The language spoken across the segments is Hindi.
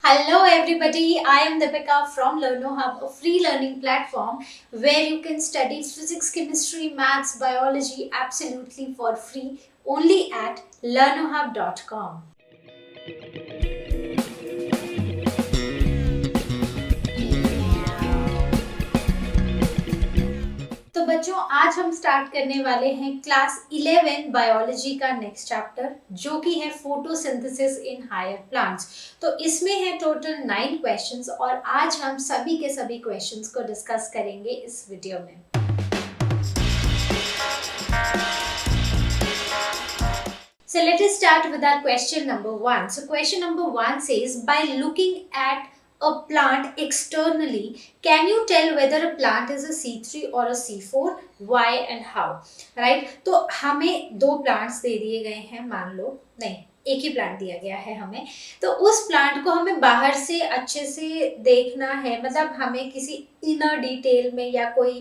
Hello everybody, I am Deepika from LearnoHub, a free learning platform where you can study physics, chemistry, maths, biology absolutely for free only at learnohub.com. तो बच्चों आज हम स्टार्ट करने वाले हैं क्लास 11 बायोलॉजी का नेक्स्ट चैप्टर जो कि है फोटोसिंथेसिस इन हायर प्लांट्स। तो इसमें है टोटल 9 क्वेश्चंस और आज हम सभी के सभी क्वेश्चंस को डिस्कस करेंगे इस वीडियो में। So let us start with our question number 1. So question number 1 says, by looking at a plant externally, can you tell whether a plant is a C3 or a C4? Why and how? Right? तो हमें दो प्लांट्स दे दिए गए हैं, मान लो नहीं एक ही प्लांट दिया गया है हमें, तो उस प्लांट को हमें बाहर से अच्छे से देखना है, मतलब हमें किसी इनर डिटेल में या कोई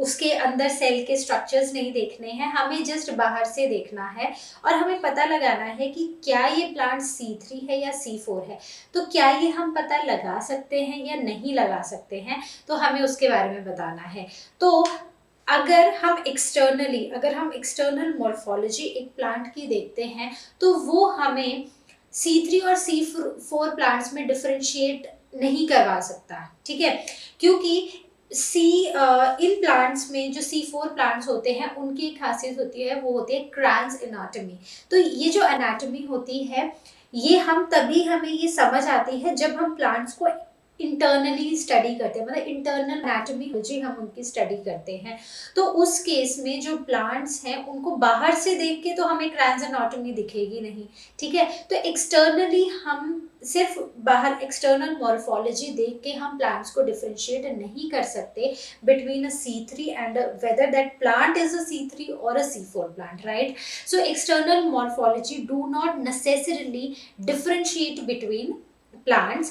उसके अंदर सेल के स्ट्रक्चर्स नहीं देखने हैं, हमें जस्ट बाहर से देखना है और हमें पता लगाना है कि क्या ये प्लांट C3 है या C4 है। तो क्या ये हम पता लगा सकते हैं या नहीं लगा सकते हैं, तो हमें उसके बारे में बताना है। तो अगर हम एक्सटर्नल मॉर्फोलॉजी एक प्लांट की देखते हैं तो वो हमें C3 और C4 प्लांट्स में डिफरेंशिएट नहीं करवा सकता, ठीक है, क्योंकि इन प्लांट्स में जो C4 प्लांट्स होते हैं उनकी एक खासियत होती है, वो होती है क्रैंस एनाटॉमी। तो ये जो एनाटॉमी होती है ये हमें ये समझ आती है जब हम प्लांट्स को इंटरनली स्टडी करते हैं, मतलब इंटरनल एनाटॉमी हम उनकी स्टडी करते हैं। तो उस केस में जो प्लांट्स हैं उनको बाहर से देख के तो हमें क्रैंस एनाटॉमी दिखेगी नहीं, ठीक है। तो एक्सटर्नली हम सिर्फ बाहर एक्सटर्नल मॉर्फोलॉजी देख के हम प्लांट्स को डिफरेंशिएट नहीं कर सकते between a C3 and whether that plant is a C3 और अ C4 plant, right. So external morphology do not necessarily differentiate between plants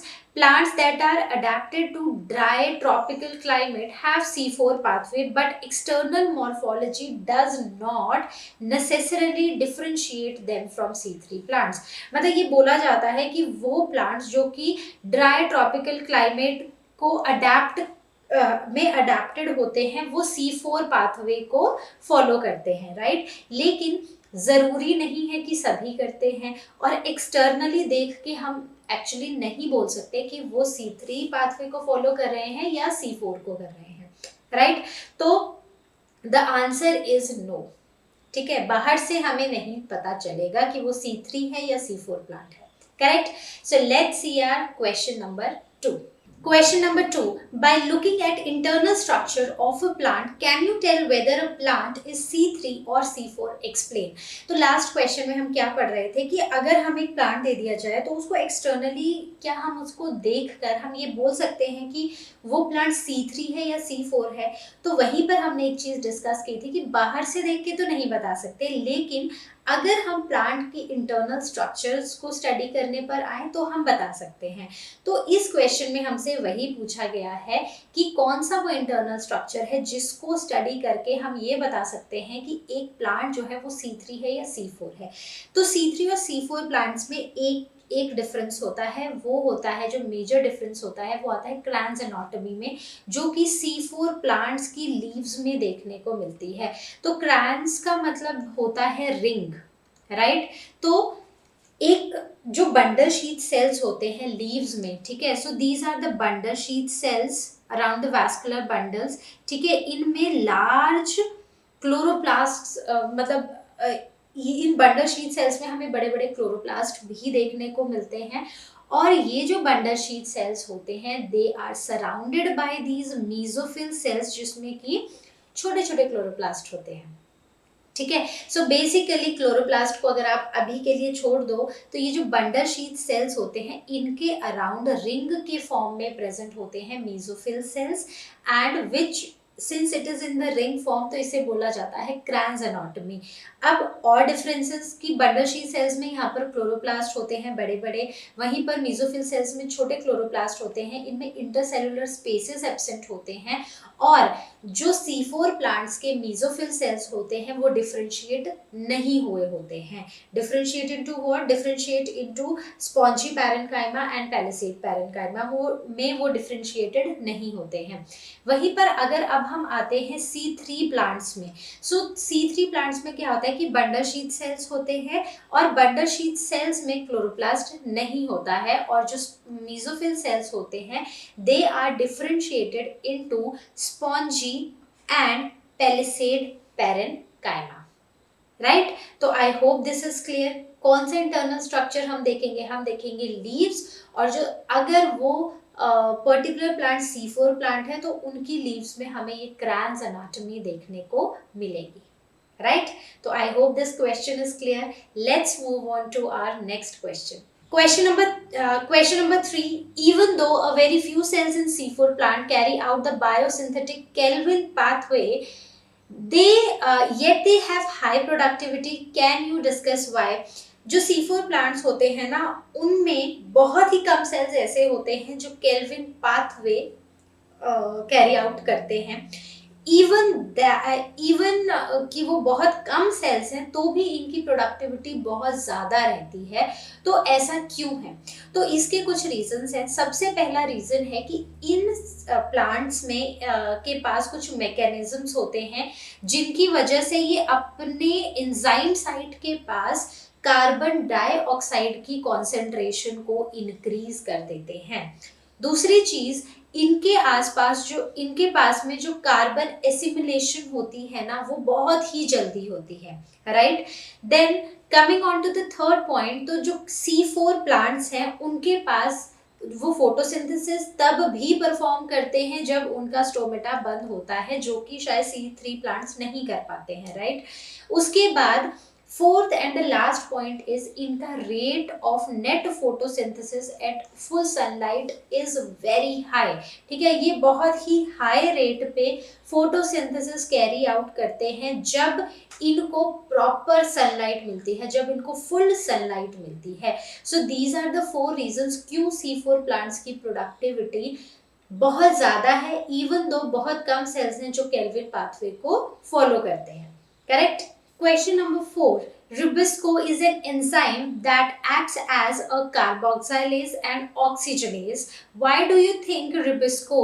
that are adapted to dry tropical climate have C4 pathway, but external morphology does not necessarily differentiate them from C3 plants। मतलब ये बोला जाता है कि वो plants जो कि dry tropical climate को अडेप्ट में अडेप्टेड होते हैं वो C4 पाथवे को फॉलो करते हैं, राइट। लेकिन ज़रूरी नहीं है कि सभी करते हैं और एक्सटर्नली देख के हम एक्चुअली नहीं बोल सकते कि वो C3 पाथवे को फॉलो कर रहे हैं या C4 को कर रहे हैं, राइट। तो द आंसर इज नो, ठीक है, बाहर से हमें नहीं पता चलेगा कि वो C3 है या C4 प्लांट है, correct. So let's see our question number 2। Question number 2. By looking at internal structure of a plant, can you tell whether a plant is C3 or C4? Explain. तो लास्ट क्वेश्चन में हम क्या पढ़ रहे थे कि अगर हम एक प्लांट दे दिया जाए तो उसको एक्सटर्नली क्या हम उसको देखकर हम ये बोल सकते हैं कि वो प्लांट C3 है या C4 है। तो वहीं पर हमने एक चीज़ डिस्कस की थी कि बाहर से देख के तो नहीं बता सकते, लेकिन अगर हम प्लांट की इंटरनल स्ट्रक्चर्स को स्टडी करने पर आए तो हम बता सकते हैं। तो इस क्वेश्चन में हमसे वही पूछा गया है कि कौन सा वो इंटरनल स्ट्रक्चर है जिसको स्टडी करके हम ये बता सकते हैं कि एक प्लांट जो है वो C3 है या C4 है। तो C3 और C4 प्लांट्स में एक डिफरेंस होता है, वो होता है जो मेजर डिफरेंस होता है वो आता है क्रैंस एनाटॉमी में, जो कि C4 प्लांट्स की लीव्स में देखने को मिलती है। तो क्रैंस का मतलब होता है रिंग, राइट। तो एक जो बंडल शीथ सेल्स होते हैं लीव्स में, ठीक है, so these are the bundle sheath cells around the vascular bundles, ठीक है। इनमें large chloroplast in bundle sheath cells में हमें बड़े बड़े क्लोरोप्लास्ट भी देखने को मिलते हैं और ये जो बंडल शीथ सेल्स होते हैं they are surrounded by these mesophyll cells जिसमें कि छोटे छोटे क्लोरोप्लास्ट होते हैं, ठीक है। सो बेसिकली क्लोरोप्लास्ट को अगर आप अभी के लिए छोड़ दो तो ये जो बंडल शीथ सेल्स होते हैं इनके अराउंड रिंग के फॉर्म में प्रेजेंट होते हैं mesophyll cells and which since it is in the ring form तो इसे बोला जाता है क्रैंस एनाटॉमी। अब और डिफरेंसेस की बंडल शीट सेल्स में यहाँ पर क्लोरोप्लास्ट होते हैं बड़े बड़े, वहीं पर मेसोफिल सेल्स में छोटे क्लोरोप्लास्ट होते हैं, इनमें इंटरसेलुलर स्पेसेस एब्सेंट होते हैं। और जो C4 प्लांट्स के मेसोफिल सेल्स होते हैं वो डिफरेंशिएट नहीं हुए होते हैं। Differentiate into what? Differentiate into spongy parenchyma and palisade parenchyma, वो डिफरेंशिएटेड नहीं होते हैं। वहीं पर अगर अब हम आते हैं C3 प्लांट्स में, सो C3 प्लांट्स में क्या होता है कि बंडल शीथ सेल्स होते हैं और बंडल शीथ सेल्स में क्लोरोप्लास्ट नहीं होता है, और जो मेसोफिल सेल्स होते हैं they are differentiated into spongy and palisade parenchyma, right. तो I hope this is clear. कौन सा इंटरनल स्ट्रक्चर हम देखेंगे? हम देखेंगे लीव्स, और जो अगर वो पर्टिकुलर प्लांट C4 प्लांट है तो उनकी लीव्स में हमें ये क्रैंस एनाटॉमी देखने को मिलेगी, राइट। तो I hope this question is clear. Let's move on to our next question. Question number 3. Even though a very few cells in C4 plant carry out the biosynthetic Calvin pathway, yet they have high productivity. Can you discuss why? जो C4 प्लांट्स होते हैं ना, उनमें बहुत ही कम सेल्स ऐसे होते हैं जो केल्विन पाथवे कैरी आउट करते हैं। इवन कि वो बहुत कम सेल्स हैं तो भी इनकी प्रोडक्टिविटी बहुत ज़्यादा रहती है। तो ऐसा क्यों है? तो इसके कुछ रीजंस हैं। सबसे पहला रीज़न है कि इन प्लांट्स में के पास कुछ मैकेनिज्म्स होते हैं जिनकी वजह से ये अपने एंजाइम साइट के पास कार्बन डाइऑक्साइड की कॉन्सेंट्रेशन को इंक्रीज कर देते हैं। दूसरी चीज, इनके पास में जो कार्बन एसिमिलेशन होती है ना, वो बहुत ही जल्दी होती है, right. Then coming on to the third point, तो जो C4 प्लांट्स हैं उनके पास वो फोटोसिंथेसिस तब भी परफॉर्म करते हैं जब उनका स्टोमेटा बंद होता है, जो कि शायद C3 प्लांट्स नहीं कर पाते हैं, राइट। उसके बाद fourth and last point is इनका rate of net photosynthesis at full sunlight is very high, ठीक है। ये बहुत ही हाई रेट पे फोटोसिंथेसिस कैरी आउट करते हैं जब इनको प्रॉपर सनलाइट मिलती है, जब इनको फुल सनलाइट मिलती है। So these are the 4 reasons क्यों C4 प्लांट्स की प्रोडक्टिविटी बहुत ज़्यादा है, इवन दो बहुत कम सेल्स हैं जो केल्विन पाथवे को फॉलो करते हैं, correct. Question number 4. Rubisco is an enzyme that acts as a carboxylase and oxygenase. Why do you think Rubisco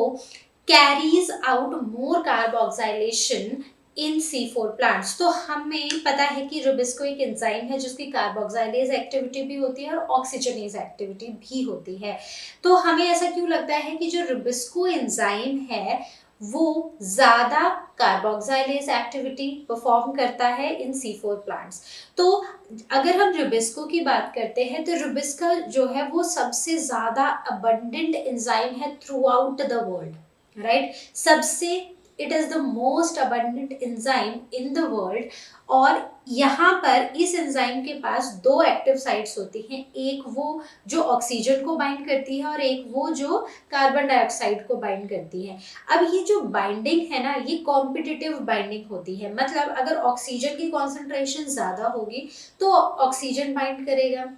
carries out more carboxylation in C4 plants? तो हमें पता है कि Rubisco एक एंजाइम है जिसकी कार्बोक्साइलेज एक्टिविटी भी होती है और ऑक्सीजनेज एक्टिविटी भी होती है। तो हमें ऐसा क्यों लगता है कि जो Rubisco एंजाइम है वो ज़्यादा कार्बोक्साइलेज एक्टिविटी परफॉर्म करता है इन C4 प्लांट्स? तो अगर हम रुबिस्को की बात करते हैं तो रुबिस्का जो है वो सबसे ज़्यादा अबंडेंट एंजाइम है throughout the world, right. सबसे it is the most abundant enzyme in the world. और यहाँ पर इस एंजाइम के पास 2 एक्टिव साइट्स होती हैं, एक वो जो ऑक्सीजन को बाइंड करती है और एक वो जो कार्बन डाइऑक्साइड को बाइंड करती है। अब ये जो बाइंडिंग है ना, ये कॉम्पिटिटिव बाइंडिंग होती है, मतलब अगर ऑक्सीजन की कॉन्सेंट्रेशन ज़्यादा होगी तो ऑक्सीजन बाइंड करेगा,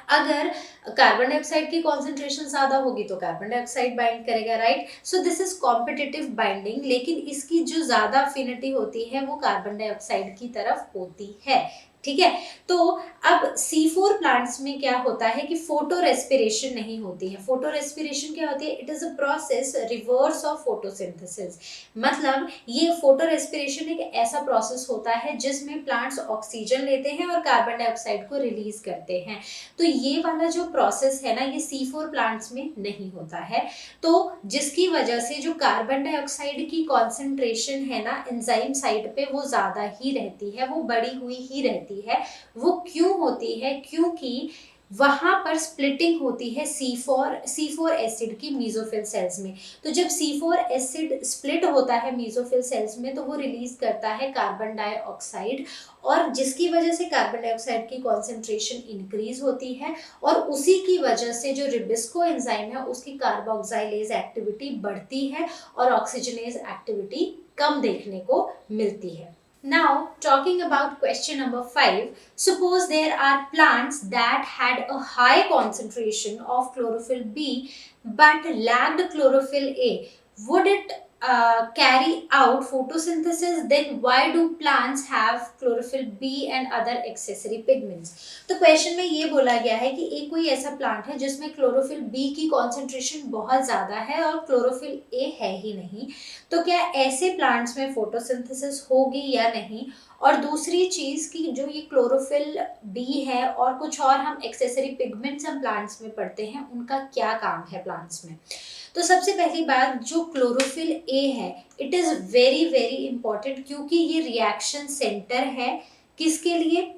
अगर कार्बन डाइऑक्साइड की कॉन्सेंट्रेशन ज़्यादा होगी तो कार्बन डाइऑक्साइड बाइंड करेगा, right. So this is competitive binding, लेकिन इसकी जो ज़्यादा अफिनिटी होती है वो कार्बन डाइऑक्साइड की तरफ होती है, ठीक है। तो अब C4 प्लांट्स में क्या होता है कि फोटो रेस्पिरेशन नहीं होती है। फोटो रेस्पिरेशन क्या होती है? It is a process reverse of photosynthesis. मतलब ये फोटो रेस्पिरेशन एक ऐसा प्रोसेस होता है जिसमें प्लांट्स ऑक्सीजन लेते हैं और कार्बन डाइऑक्साइड को रिलीज करते हैं। तो ये वाला जो प्रोसेस है ना, ये C4 प्लांट्स में नहीं होता है। तो जिसकी वजह से जो कार्बन डाइऑक्साइड की कॉन्सेंट्रेशन है ना एंजाइम साइड पे वो ज़्यादा ही रहती है, वो बढ़ी हुई ही रहती है। वो क्यों होती है? क्योंकि वहां पर स्प्लिटिंग होती है C4 एसिड की मीजोफिल सेल्स में। तो जब C4 एसिड स्प्लिट होता है मीजोफिल सेल्स में तो वो रिलीज करता है कार्बन डाइऑक्साइड, और जिसकी वजह से कार्बन डाइऑक्साइड की कॉन्सेंट्रेशन इंक्रीज होती है, और उसी की वजह से जो रिबिस्को एंजाइम है उसकी कार्बोक्सिलेज एक्टिविटी बढ़ती है और ऑक्सीजनेज एक्टिविटी कम देखने को मिलती है। Now, talking about question number 5, suppose there are plants that had a high concentration of chlorophyll B but lacked chlorophyll A. Would it carry out photosynthesis? Then why do plants have chlorophyll B and other accessory pigments? तो क्वेश्चन में ये बोला गया है कि एक कोई ऐसा प्लांट है जिसमें क्लोरोफिल बी की कॉन्सेंट्रेशन बहुत ज़्यादा है और क्लोरोफिल ए है ही नहीं, तो क्या ऐसे प्लांट्स में फोटोसिंथेसिस होगी या नहीं। और दूसरी चीज़ कि जो ये क्लोरोफिल बी है और कुछ और हम एक्सेसरी पिगमेंट्स हम प्लांट्स में पढ़ते हैं उनका क्या काम है प्लांट्स में। तो सबसे पहली बात, जो क्लोरोफिल ए है it is very very important, क्योंकि ये रिएक्शन सेंटर है किसके लिए,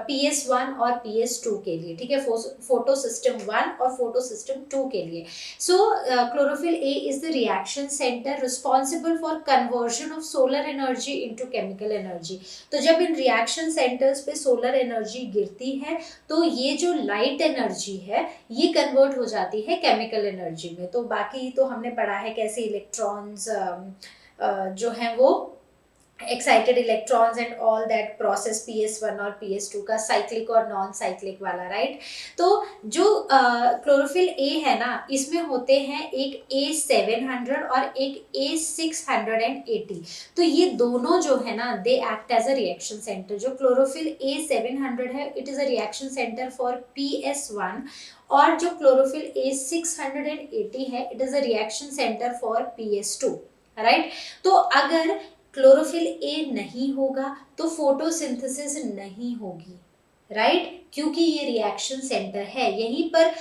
PS1 और PS2 के लिए, ठीक है, फोटो सिस्टम 1 और फोटो सिस्टम 2 के लिए। So chlorophyll A is the reaction centre responsible for conversion of solar energy into chemical energy. तो जब इन रिएक्शन सेंटर्स पे सोलर एनर्जी गिरती है तो ये जो लाइट एनर्जी है ये कन्वर्ट हो जाती है केमिकल एनर्जी में। तो बाकी तो हमने पढ़ा है कैसे इलेक्ट्रॉन्स जो हैं वो excited electrons and all that process PS1 और PS2 का साइक्लिक और नॉन साइक्लिक वाला, राइट। तो जो क्लोरोफिल ए है ना इसमें होते हैं एक A700 और एक A680। तो ये दोनों जो है ना they act as a reaction centre. जो क्लोरोफिल A700 है it is a reaction centre for PS1, और जो क्लोरोफिल A680 है it is a reaction centre for PS2, right. तो अगर क्लोरोफिल ए नहीं होगा तो फोटोसिंथेसिस नहीं होगी, राइट, क्योंकि ये रिएक्शन सेंटर है, यहीं पर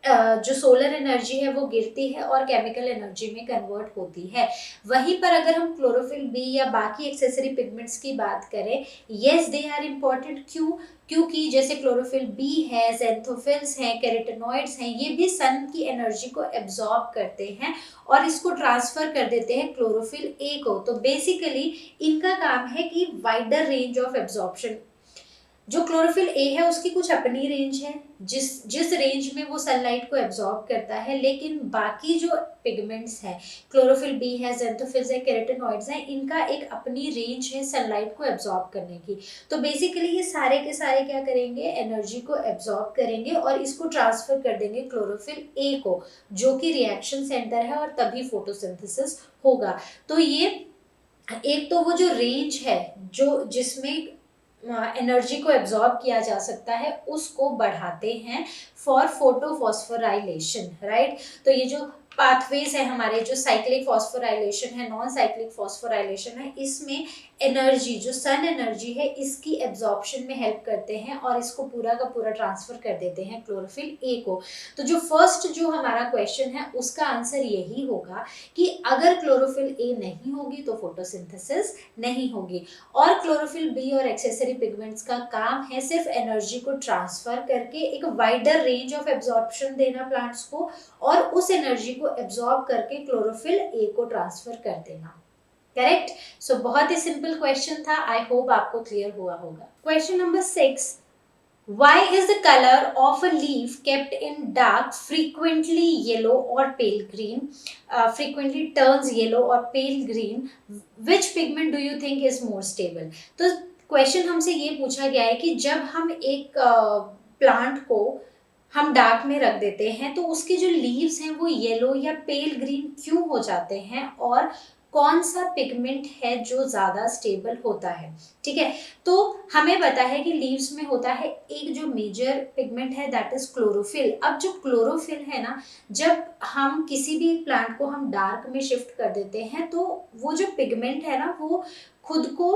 जो सोलर एनर्जी है वो गिरती है और केमिकल एनर्जी में कन्वर्ट होती है। वहीं पर अगर हम क्लोरोफिल बी या बाकी एक्सेसरी पिगमेंट्स की बात करें, यस दे आर इम्पॉर्टेंट। क्यों? क्योंकि जैसे क्लोरोफिल बी है, ज़ैंथोफिल्स हैं, कैरोटेनॉइड्स हैं, ये भी सन की एनर्जी को एब्जॉर्ब करते हैं और इसको ट्रांसफर कर देते हैं क्लोरोफिल ए को। तो बेसिकली इनका काम है कि वाइडर रेंज ऑफ एब्जॉर्प्शन। जो क्लोरोफिल ए है उसकी कुछ अपनी रेंज है जिस जिस रेंज में वो सनलाइट को एब्जॉर्ब करता है, लेकिन बाकी जो पिगमेंट्स हैं, क्लोरोफिल बी है, ज़ैंथोफिल्स है, केराटिनॉइड्स हैं, इनका एक अपनी रेंज है सनलाइट को एब्जॉर्ब करने की। तो बेसिकली ये सारे के सारे क्या करेंगे, एनर्जी को एब्जॉर्ब करेंगे और इसको ट्रांसफर कर देंगे क्लोरोफिल ए को, जो कि रिएक्शन सेंटर है, और तभी फोटोसिंथेसिस होगा। तो ये एक तो वो जो रेंज है जो जिसमें एनर्जी को एब्जॉर्ब किया जा सकता है उसको बढ़ाते हैं फॉर फोटोफॉस्फोराइलेशन, राइट। तो ये जो पाथवेज है हमारे, जो साइक्लिक फॉस्फोराइलेशन है, नॉन साइक्लिक फॉस्फोराइलेशन है, इसमें एनर्जी जो सन एनर्जी है इसकी एब्जॉर्प्शन में हेल्प करते हैं और इसको पूरा का पूरा ट्रांसफर कर देते हैं क्लोरोफिल ए को। तो जो फर्स्ट जो हमारा क्वेश्चन है उसका आंसर यही होगा कि अगर क्लोरोफिल ए नहीं होगी तो फोटोसिंथेसिस नहीं होगी। और क्लोरोफिल बी और एक्सेसरी पिगमेंट्स का काम है सिर्फ एनर्जी को ट्रांसफर करके एक वाइडर रेंज ऑफ एब्जॉर्प्शन देना प्लांट्स को, और उस एनर्जी को एब्जॉर्ब करके क्लोरोफिल ए को ट्रांसफर कर देना, करेक्ट। सो बहुत ही सिंपल क्वेश्चन था, आई होप आपको क्लियर हुआ होगा। Question number 6, why is the color of a leaf kept in dark frequently yellow or pale green, frequently turns yellow or pale green? Which pigment do you think is more stable? तो क्वेश्चन हमसे ये पूछा गया है कि जब हम एक प्लांट को हम डार्क में रख देते हैं तो उसके जो लीव्स हैं वो येलो या पेल ग्रीन क्यों हो जाते हैं, और कौन सा पिगमेंट है जो ज़्यादा स्टेबल होता है, ठीक है। तो हमें पता है कि लीव्स में होता है एक जो मेजर पिगमेंट है दैट इज क्लोरोफिल। अब जो क्लोरोफिल है ना, जब हम किसी भी प्लांट को हम डार्क में शिफ्ट कर देते हैं तो वो जो पिगमेंट है ना वो खुद को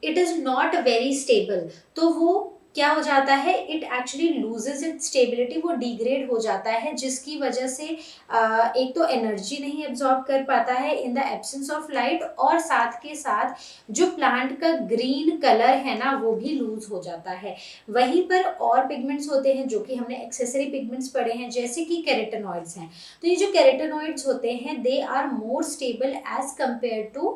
it is not very stable, तो वो क्या हो जाता है, it actually loses it stability, वो डिग्रेड हो जाता है, जिसकी वजह से एक तो एनर्जी नहीं एब्जॉर्ब कर पाता है in the absence of light, और साथ के साथ जो प्लांट का ग्रीन कलर है ना वो भी लूज हो जाता है। वहीं पर और पिगमेंट्स होते हैं जो कि हमने एक्सेसरी पिगमेंट्स पढ़े हैं, जैसे कि कैरोटेनॉइड्स हैं। तो ये जो कैरोटेनॉइड्स होते हैं they are more stable as compare to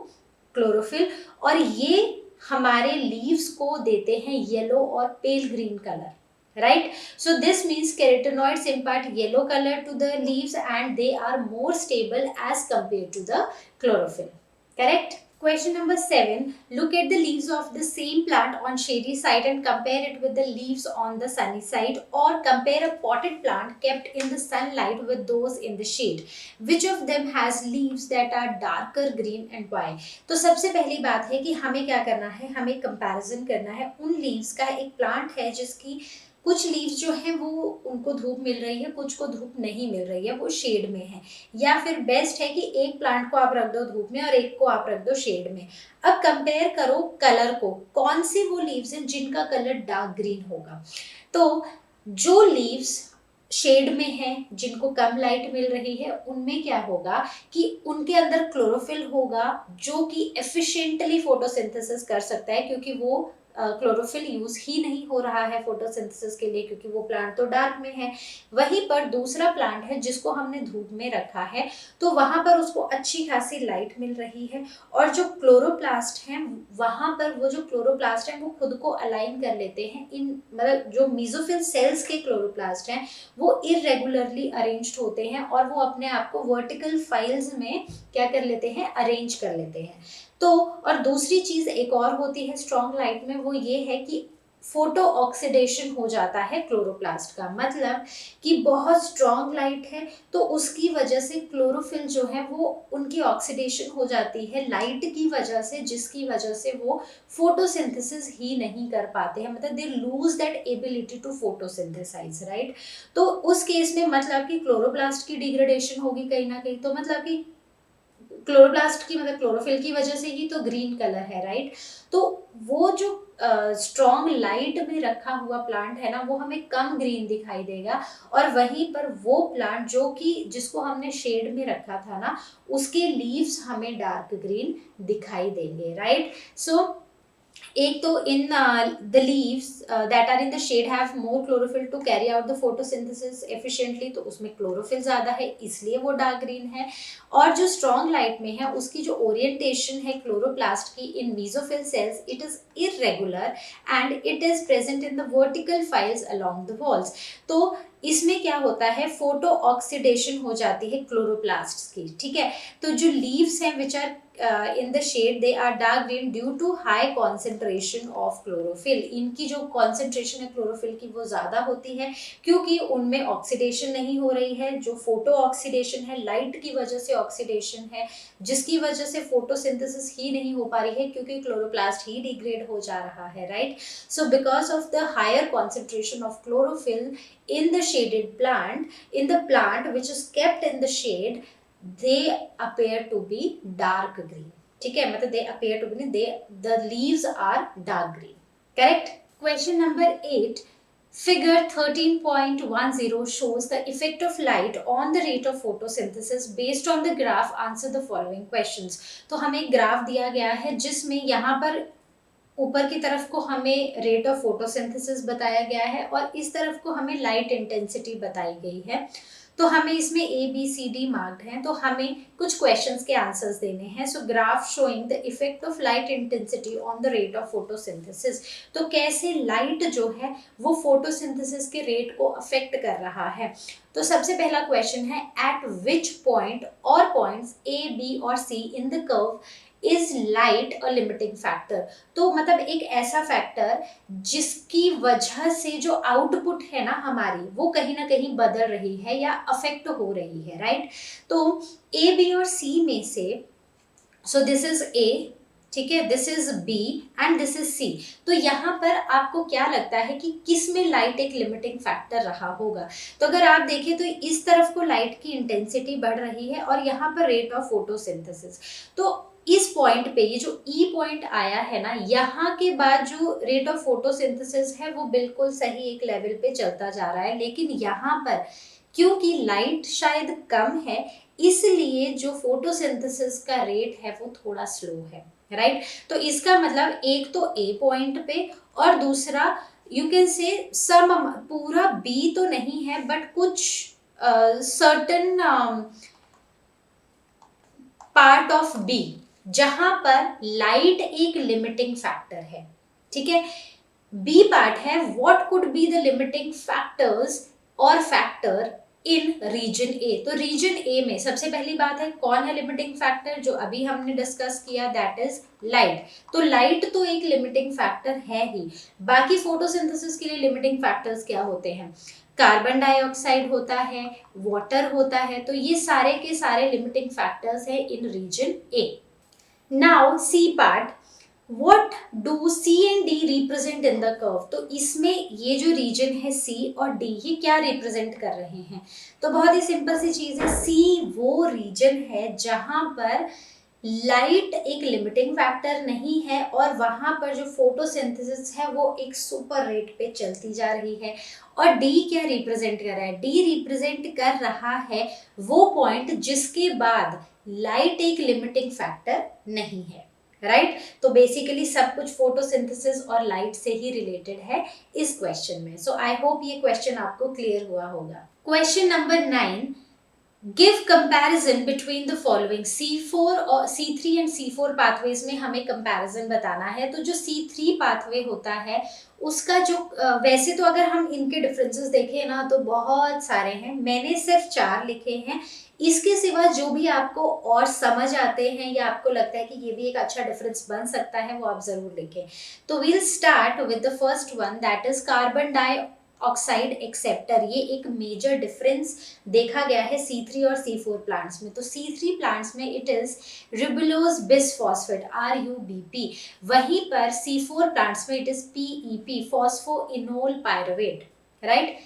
chlorophyll, और ये हमारे लीव्स को देते हैं येलो और pale green colour, right. So this means carotenoids impart yellow colour to the leaves and they are more stable as compare to the chlorophyll, correct? Question number 7. Look at the leaves of the same plant on shady side and compare it with the leaves on the sunny side, or compare a potted plant kept in the sunlight with those in the shade. Which of them has leaves that are darker green and why? तो सबसे पहली बात है कि हमें क्या करना है, हमें कंपैरिजन करना है उन लीव्स का। एक प्लांट है जिसकी कुछ लीव्स जो हैं वो उनको धूप मिल रही है, कुछ को धूप नहीं मिल रही है, वो शेड में है। या फिर बेस्ट है कि एक प्लांट को आप रख दो धूप में और एक को आप रख दो शेड में। अब कंपेयर करो कलर को, कौन सी वो लीव्स हैं जिनका कलर डार्क ग्रीन होगा। तो जो लीव्स शेड में है, जिनको कम लाइट मिल रही है, उनमें क्या होगा कि उनके अंदर क्लोरोफिल होगा जो कि एफिशिएंटली फोटोसिंथेसिस कर सकता है, क्योंकि वो क्लोरोफिल यूज ही नहीं हो रहा है फोटोसिंथेसिस के लिए, क्योंकि वो प्लांट तो डार्क में है। वहीं पर दूसरा प्लांट है जिसको हमने धूप में रखा है, तो वहां पर उसको अच्छी खासी लाइट मिल रही है, और जो क्लोरोप्लास्ट हैं वहां पर वो जो क्लोरोप्लास्ट हैं वो खुद को अलाइन कर लेते हैं इन, मतलब जो मीजोफिल सेल्स के क्लोरोप्लास्ट हैं वो इरेगुलरली अरेंज्ड होते हैं, और वो अपने आप को वर्टिकल फाइल्स में क्या कर लेते हैं, अरेंज कर लेते हैं। तो और दूसरी चीज एक और होती है स्ट्रॉन्ग लाइट में, वो ये है कि फोटो ऑक्सीडेशन हो जाता है क्लोरोप्लास्ट का। मतलब कि बहुत स्ट्रॉन्ग लाइट है तो उसकी वजह से क्लोरोफिल जो है वो उनकी ऑक्सीडेशन हो जाती है लाइट की वजह से, जिसकी वजह से वो फोटोसिंथेसिस ही नहीं कर पाते हैं, मतलब they lose that ability to photosynthesize, right. तो उस केस में मतलब कि क्लोरोप्लास्ट की डिग्रेडेशन होगी कहीं ना कहीं, तो मतलब कि क्लोरोप्लास्ट की मतलब क्लोरोफिल की वजह से ही तो ग्रीन कलर है, राइट। तो वो जो स्ट्रॉन्ग लाइट में रखा हुआ प्लांट है ना वो हमें कम ग्रीन दिखाई देगा, और वहीं पर वो प्लांट जो कि जिसको हमने शेड में रखा था ना उसके लीव्स हमें डार्क ग्रीन दिखाई देंगे, राइट। सो एक तो in the leaves that are in the shade have more chlorophyll to carry out the photosynthesis efficiently, तो उसमें क्लोरोफिल ज्यादा है इसलिए वो डार्क ग्रीन है। और जो स्ट्रॉन्ग लाइट में है उसकी जो ओरिएंटेशन है क्लोरोप्लास्ट की in mesophyll cells, it is irregular and it is present in the vertical files along the walls. तो इसमें क्या होता है, फोटो ऑक्सीडेशन हो जाती है क्लोरोप्लास्ट की, ठीक है। तो जो लीव्स हैं which are in the shade they are dark green due to high concentration of chlorophyll, इनकी जो concentration है chlorophyll की वो ज़्यादा होती है क्योंकि उनमें ऑक्सीडेशन नहीं हो रही है। जो फोटो ऑक्सीडेशन है लाइट की वजह से ऑक्सीडेशन है, जिसकी वजह से फोटोसिंथेसिस ही नहीं हो पा रही है क्योंकि क्लोरोप्लास्ट ही डिग्रेड हो जा रहा है, right. So because of the higher concentration of chlorophyll in the shaded plant, in the plant which is kept in the shade, they appear to be dark green, ठीक है। मतलब they appear to be, they the leaves are dark green, correct? Question number 8. Figure 13.10 shows the effect of light on the rate of photosynthesis based on the graph. Answer the following questions. तो हमें एक ग्राफ दिया गया है जिसमें यहाँ पर ऊपर की तरफ को हमें रेट ऑफ फोटोसिंथेसिस बताया गया है और इस तरफ को हमें लाइट इंटेंसिटी बताई गई है। तो हमें इसमें A B C D marked हैं, तो हमें कुछ क्वेश्चंस के आंसर्स देने हैं। So graph showing the effect of light intensity on the rate of photosynthesis, तो कैसे लाइट जो है वो फोटोसिंथेसिस के रेट को अफेक्ट कर रहा है। तो सबसे पहला क्वेश्चन है, एट विच पॉइंट और पॉइंट्स ए बी और C in the curve is light a limiting factor. तो मतलब एक ऐसा फैक्टर जिसकी वजह से जो आउटपुट है ना हमारी वो कहीं ना कहीं बदल रही है या अफेक्ट हो रही है, राइट। तो ए बी और सी में से, सो दिस इज ए, ठीक है, this is B and this is C. तो यहाँ पर आपको क्या लगता है कि किस में लाइट एक लिमिटिंग फैक्टर रहा होगा? तो अगर आप देखें तो इस तरफ को लाइट की इंटेंसिटी बढ़ रही है और यहाँ पर रेट ऑफ फोटोसिंथेसिस। तो इस पॉइंट पे ये जो ई पॉइंट आया है ना, यहाँ के बाद जो रेट ऑफ फोटोसिंथेसिस है वो बिल्कुल सही एक लेवल पे चलता जा रहा है, लेकिन यहाँ पर क्योंकि लाइट शायद कम है इसलिए जो फोटोसिंथेसिस का रेट है वो थोड़ा स्लो है, राइट? तो इसका मतलब एक तो ए पॉइंट पे और दूसरा यू कैन से सम, पूरा बी तो नहीं है बट कुछ सर्टन पार्ट ऑफ बी जहां पर लाइट एक लिमिटिंग फैक्टर है, ठीक है। बी पार्ट है what could be the limiting factors और फैक्टर इन रीजन ए। तो रीजन ए में सबसे पहली बात है कौन है लिमिटिंग फैक्टर, जो अभी हमने डिस्कस किया, दैट इज लाइट। तो लाइट तो एक लिमिटिंग फैक्टर है ही। बाकी फोटोसिंथेसिस के लिए लिमिटिंग फैक्टर्स क्या होते हैं? कार्बन डाइऑक्साइड होता है, वाटर होता है, तो ये सारे के सारे लिमिटिंग फैक्टर्स है in region A. Now C part, What do C and D represent in the curve? तो इसमें ये जो रीजन है C और D ये क्या रिप्रेजेंट कर रहे हैं? तो बहुत ही सिंपल सी चीज है, C वो रीजन है जहां पर लाइट एक लिमिटिंग फैक्टर नहीं है और वहां पर जो फोटोसिंथेसिस है वो एक सुपर रेट पे चलती जा रही है। और डी क्या रिप्रेजेंट कर रहा है? डी रिप्रेजेंट कर रहा है वो पॉइंट जिसके बाद लाइट एक लिमिटिंग फैक्टर नहीं है, राइट? तो बेसिकली सब कुछ फोटोसिंथेसिस और लाइट से ही रिलेटेड है इस क्वेश्चन में। सो आई होप ये क्वेश्चन आपको क्लियर हुआ होगा। Question number 9, give comparison between the following. C4 और C3 एंड C4 पाथवेज में हमें कंपैरिजन बताना है। तो जो C3 पाथवे होता है उसका जो वैसे तो अगर हम इनके डिफरेंसेस देखें ना तो बहुत सारे हैं, मैंने सिर्फ 4 लिखे हैं। इसके सिवा जो भी आपको और समझ आते हैं या आपको लगता है कि ये भी एक अच्छा डिफरेंस बन सकता है वो आप जरूर लिखें। तो we'll start with the first one, that is carbon dioxide acceptor. ये एक मेजर डिफरेंस देखा गया है C3 और C4 प्लांट्स में। तो C3 प्लांट्स में it is ribulose bisphosphate RUBP, वहीं पर C4 प्लांट्स में it is PEP phosphoenolpyruvate, right?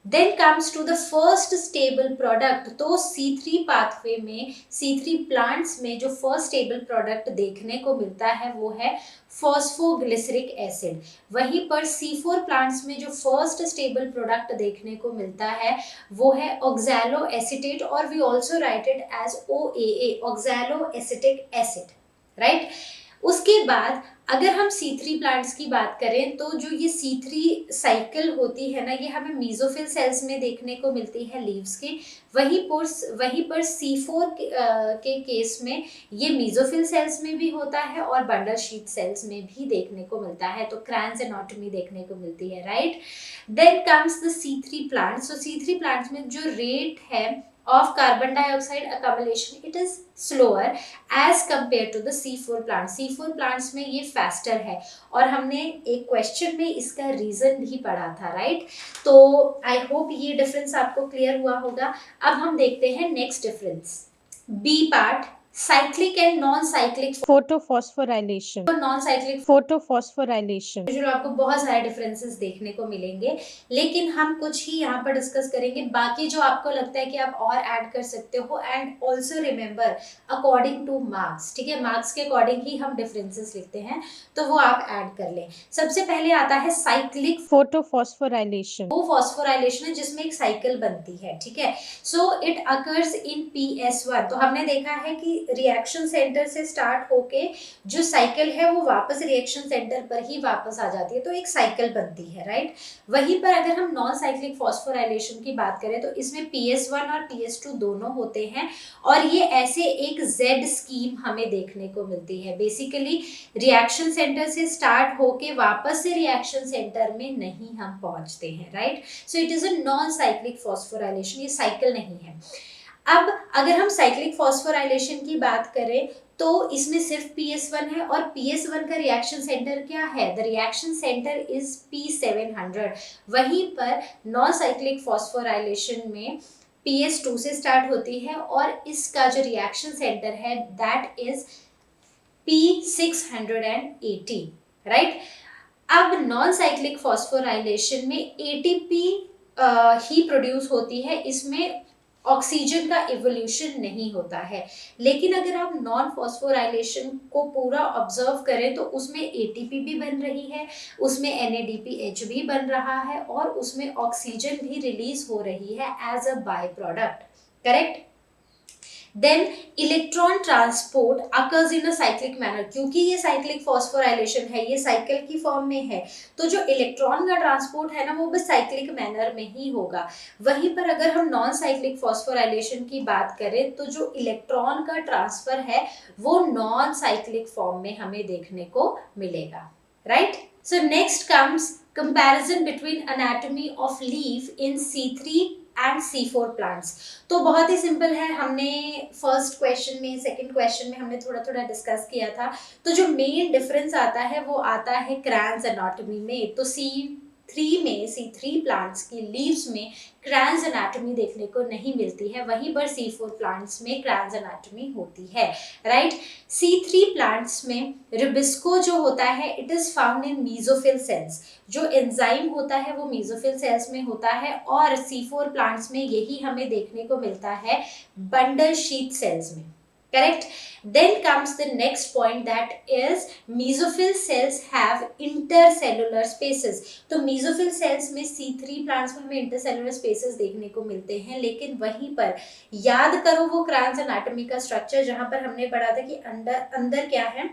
Then comes to the first stable product. तो C3 पाथवे में C3 प्लांट्स में जो फर्स्ट स्टेबल प्रोडक्ट देखने को मिलता है वो है फॉस्फोग्लिसरिक एसिड। वहीं पर C4 प्लांट्स में जो फर्स्ट स्टेबल प्रोडक्ट देखने को मिलता है वो है ऑक्सैलो एसीटेट, और we also write it as OAA, oxaloacetic acid, right? उसके बाद अगर हम C3 प्लांट्स की बात करें तो जो ये C3 साइकिल होती है ना, ये हमें मीजोफिल सेल्स में देखने को मिलती है लीव्स के। वहीं पर C4 के केस में ये मीजोफिल सेल्स में भी होता है और बंडल शीट सेल्स में भी देखने को मिलता है। तो क्रैंस एनाटॉमी देखने को मिलती है, right? Then comes the C3 plants. तो C3 प्लांट्स में जो रेट है of carbon dioxide accumulation, it is slower as compared to the C4 plants. C4 plants में ये faster है और हमने एक क्वेश्चन में इसका रीजन भी पढ़ा था, राइट? तो आई होप ये डिफरेंस आपको क्लियर हुआ होगा। अब हम देखते हैं next difference, B part, cyclic and non cyclic photophosphorylation. Non cyclic photophosphorylation जो आपको बहुत सारे डिफरेंसेस देखने को मिलेंगे, लेकिन हम कुछ ही यहाँ पर डिस्कस करेंगे। बाकी जो आपको लगता है कि आप और ऐड कर सकते हो, and also remember according two marks, ठीक है? मार्क्स के अकॉर्डिंग ही हम डिफरेंसेस लिखते हैं, तो वो आप ऐड कर लें। सबसे पहले आता है साइक्लिक फोटोफॉस्फोराइलेशन। वो फॉस्फोराइलेशन है जिसमें एक साइकिल बनती है, ठीक है? So it occurs in PS1। तो हमने देखा है कि रिएक्शन सेंटर से स्टार्ट होके जो साइकिल है वो वापस रिएक्शन सेंटर पर ही वापस आ जाती है, तो एक साइकिल बनती है, राइट? वहीं पर अगर हम नॉन साइक्लिक फॉस्फोराइलेशन की बात करें तो इसमें PS1 और PS2 दोनों होते हैं और ये ऐसे एक Z स्कीम हमें देखने को मिलती है। बेसिकली रिएक्शन सेंटर से स्टार्ट होके वापस से रिएक्शन सेंटर में नहीं हम पहुंचते हैं, right? So it is a non cyclic phosphorylation, ये साइकिल नहीं है। अब अगर हम साइक्लिक फॉस्फोराइलेशन की बात करें तो इसमें सिर्फ PS1 है और PS1 का रिएक्शन सेंटर क्या है? The reaction centre is P700। वहीं पर नॉन साइक्लिक फॉस्फोराइलेशन में PS2 से स्टार्ट होती है और इसका जो रिएक्शन सेंटर है दैट इज P680, राइट। अब नॉन साइक्लिक फॉस्फोराइलेशन में एटीपी ही प्रोड्यूस होती है, इसमें ऑक्सीजन का इवोल्यूशन नहीं होता है। लेकिन अगर आप नॉन फॉस्फोराइलेशन को पूरा ऑब्जर्व करें तो उसमें एटीपी भी बन रही है, उसमें NADPH भी बन रहा है और उसमें ऑक्सीजन भी रिलीज हो रही है as a by product, correct. Then electron transport occurs in a cyclic manner, क्योंकि ये साइक्लिक फॉस्फोराइलेशन है, ये साइकिल की फॉर्म में है, तो जो इलेक्ट्रॉन का ट्रांसपोर्ट है ना वो बस साइक्लिक मैनर में ही होगा। वहीं पर अगर हम नॉन साइक्लिक फॉस्फोराइलेशन की बात करें तो जो इलेक्ट्रॉन का ट्रांसफर है वो नॉन साइक्लिक फॉर्म में हमें देखने को मिलेगा, right. So next comes comparison between anatomy of leaf in C3 and C4 plants. तो बहुत ही सिंपल है, हमने फर्स्ट क्वेश्चन में, सेकंड क्वेश्चन में हमने थोड़ा थोड़ा डिस्कस किया था। तो जो मेन डिफरेंस आता है वो आता है क्रैंस एनाटॉमी में। तो C3 प्लांट्स की लीव्स में क्रैंस एनाटॉमी देखने को नहीं मिलती है, वहीं पर C4 प्लांट्स में क्रैंस एनाटॉमी होती है, राइट। C3 प्लांट्स में रिबिस्को जो होता है it is found in mesophyll sales, जो एंजाइम होता है वो मीजोफिल सेल्स में होता है, और C4 प्लांट्स में यही हमें देखने को मिलता है बंडल शीथ सेल्स में, correct. Then comes the next point, that is mesophyll cells have intercellular spaces। तो mesophyll cells में C3 प्लांट्स में हमें intercellular spaces देखने को मिलते हैं, लेकिन वहीं पर याद करो वो क्रैंस एनाटॉमी का स्ट्रक्चर जहां पर हमने पढ़ा था कि अंदर क्या है,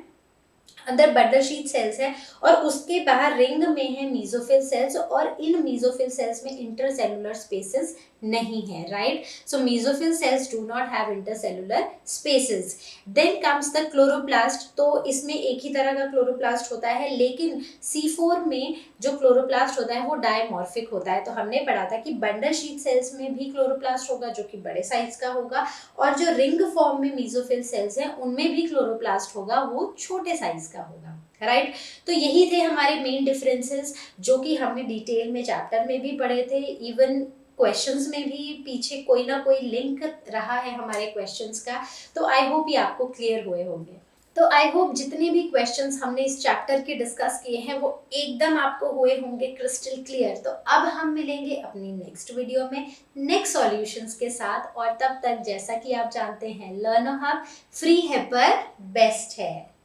अंदर बंडल शीथ सेल्स है और उसके बाहर रिंग में है मीजोफिल सेल्स, और इन मीजोफिल सेल्स में इंटरसेलुलर स्पेसेस नहीं है, right. So mesophyll cells do not have intercellular spaces. Then comes the chloroplast. तो इसमें एक ही तरह का क्लोरोप्लास्ट होता है, लेकिन C4 में जो क्लोरोप्लास्ट होता है वो डायमॉर्फिक होता है। तो हमने पढ़ा था कि बंडल शीथ सेल्स में भी क्लोरोप्लास्ट होगा जो कि बड़े साइज का होगा, और जो रिंग फॉर्म में मीजोफिल सेल्स हैं उनमें भी क्लोरोप्लास्ट होगा, वो छोटे साइज का होगा, राइट। तो यही थे हमारे मेन डिफरेंसेस जो कि हमने डिटेल में चैप्टर में भी पढ़े थे, इवन क्वेश्चंस में भी पीछे कोई ना कोई लिंक रहा है हमारे क्वेश्चंस का। तो आई होप ये आपको क्लियर हुए होंगे। तो आई होप जितने भी क्वेश्चंस हमने इस चैप्टर के डिस्कस किए हैं वो एकदम आपको हुए होंगे क्रिस्टल क्लियर। तो अब हम मिलेंगे अपनी नेक्स्ट वीडियो में नेक्स्ट सॉल्यूशंस के साथ, और तब तक जैसा कि आप जानते हैं लर्न हब फ्री है पर बेस्ट है।